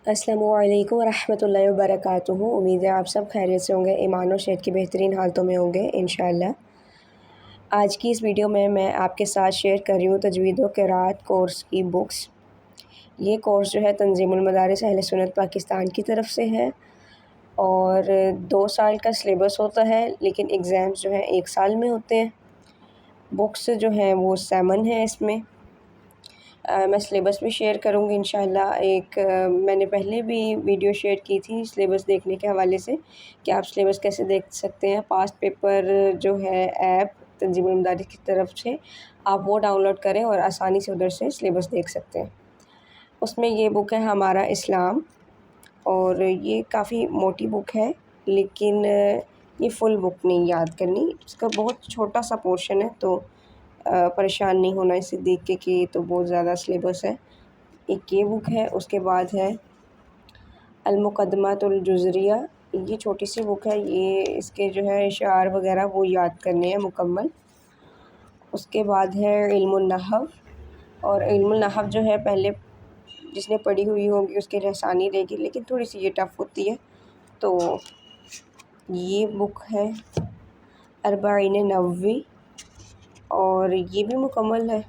अस्सलामु अलैकुम वरहमतुल्लाहि वबरकातुहू। उम्मीद है आप सब खैरियत से होंगे, ईमान और सेहत की बेहतरीन हालतों में होंगे इंशाअल्लाह। आज की इस वीडियो में मैं आपके साथ शेयर कर रही हूँ तजवीद व क़िराअत कोर्स की बुक्स। ये कोर्स जो है तंजीमुल मदारिस अहले सुन्नत पाकिस्तान की तरफ से है और 2 साल का सिलेबस होता है, लेकिन एग्ज़ाम्स जो हैं 1 साल में होते हैं। बुक्स जो हैं वो 7 हैं इसमें। मैं सिलेबस भी शेयर करूँगी इंशाअल्लाह। मैंने पहले भी वीडियो शेयर की थी सिलेबस देखने के हवाले से कि आप सिलेबस कैसे देख सकते हैं। पास्ट पेपर जो है ऐप तंजीमुल मदारिस की तरफ से, आप वो डाउनलोड करें और आसानी से उधर से सिलेबस देख सकते हैं। उसमें ये बुक है हमारा इस्लाम, और ये काफ़ी मोटी बुक है, लेकिन ये फुल बुक नहीं याद करनी, इसका बहुत छोटा सा पोर्शन है, तो परेशान नहीं होना इसे देख के कि तो बहुत ज़्यादा सिलेबस है। एक ये बुक है, उसके बाद है अल-मुक़द्दमातुल जुज़रिया। ये छोटी सी बुक है, ये इसके जो है इशार वगैरह वो याद करने हैं मुकम्मल। उसके बाद है इल्मुन नहव, और इल्मुन नहव जो है पहले जिसने पढ़ी हुई होगी उसके लिए आसानी रहेगी, लेकिन थोड़ी सी ये टफ़ होती है। तो ये बुक है अरबाईन नववी, और ये भी मुकम्मल है।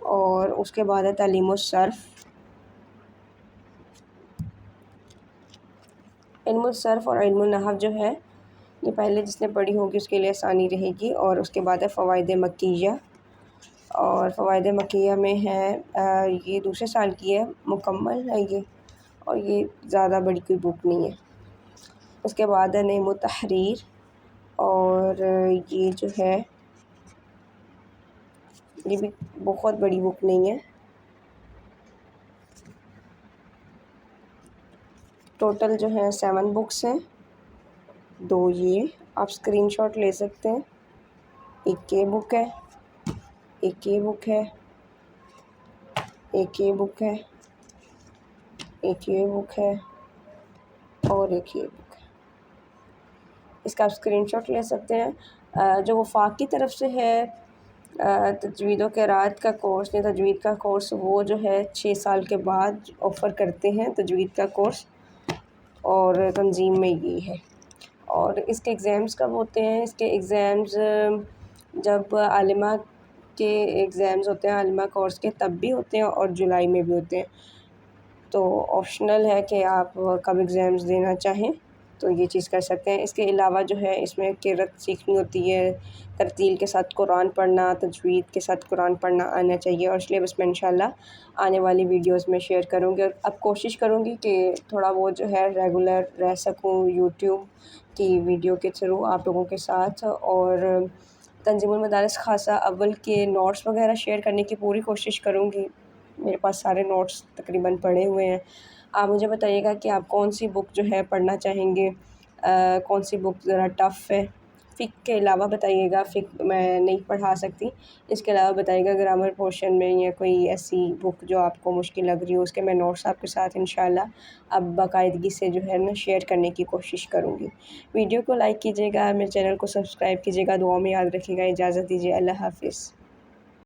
और उसके बाद है तालीमुस सर्फ़। इल्मुल सर्फ़ और इल्मुल नहव जो है ये पहले जिसने पढ़ी होगी उसके लिए आसानी रहेगी। और उसके बाद है फ़वाइद मक्किया, और फ़वाइद मक्किया में है ये दूसरे साल की है, मुकम्मल है ये, और ये ज़्यादा बड़ी कोई बुक नहीं है। उसके बाद है नेम तहरीर, और ये जो है ये भी बहुत बड़ी बुक नहीं है। टोटल जो है 7 बुक्स हैं। 2 ये आप स्क्रीनशॉट ले सकते हैं। एक ये बुक है, एक ये बुक है, एक ये बुक है, एक ये बुक है, और एक ये बुक है। इसका आप स्क्रीनशॉट ले सकते हैं। जो वफाक की तरफ से है तजवीद व क़िराअत का कोर्स या तजवीद का कोर्स, वो जो है 6 साल के बाद ऑफ़र करते हैं तजवीद का कोर्स, और तंजीम में ये है। और इसके एग्ज़ाम्स कब होते हैं? इसके एग्ज़ाम्स जब आलिमा के एग्ज़ाम्स होते हैं, आलिमा कोर्स के, तब भी होते हैं और जुलाई में भी होते हैं। तो ऑप्शनल है कि आप कब एग्ज़ाम्स देना चाहें तो ये चीज़ कर सकते हैं। इसके अलावा जो है इसमें क़िराअत सीखनी होती है, तरतील के साथ कुरान पढ़ना, तजवीद के साथ कुरान पढ़ना आना चाहिए, और सिलेबस में इंशाअल्लाह आने वाली वीडियोस में शेयर करूँगी। और अब कोशिश करूँगी कि थोड़ा वो जो है रेगुलर रह सकूँ यूट्यूब की वीडियो के थ्रू आप लोगों के साथ, और तंजीमुल मदारिस खासा अव्वल के नोट्स वगैरह शेयर करने की पूरी कोशिश करूँगी। मेरे पास सारे नोट्स तकरीबन पड़े हुए हैं। आप मुझे बताइएगा कि आप कौन सी बुक जो है पढ़ना चाहेंगे, कौन सी बुक ज़रा टफ़ है। फ़िक़्ह के अलावा बताइएगा, फ़िक़्ह मैं नहीं पढ़ा सकती। इसके अलावा बताइएगा ग्रामर पोर्शन में या कोई ऐसी बुक जो आपको मुश्किल लग रही हो, उसके मैं नोट्स आपके साथ इंशाअल्लाह अब बाकायदगी से जो है ना शेयर करने की कोशिश करूँगी। वीडियो को लाइक कीजिएगा, मेरे चैनल को सब्सक्राइब कीजिएगा, दुआ में याद रखिएगा। इजाज़त दीजिए, अल्लाह हाफ़िज़।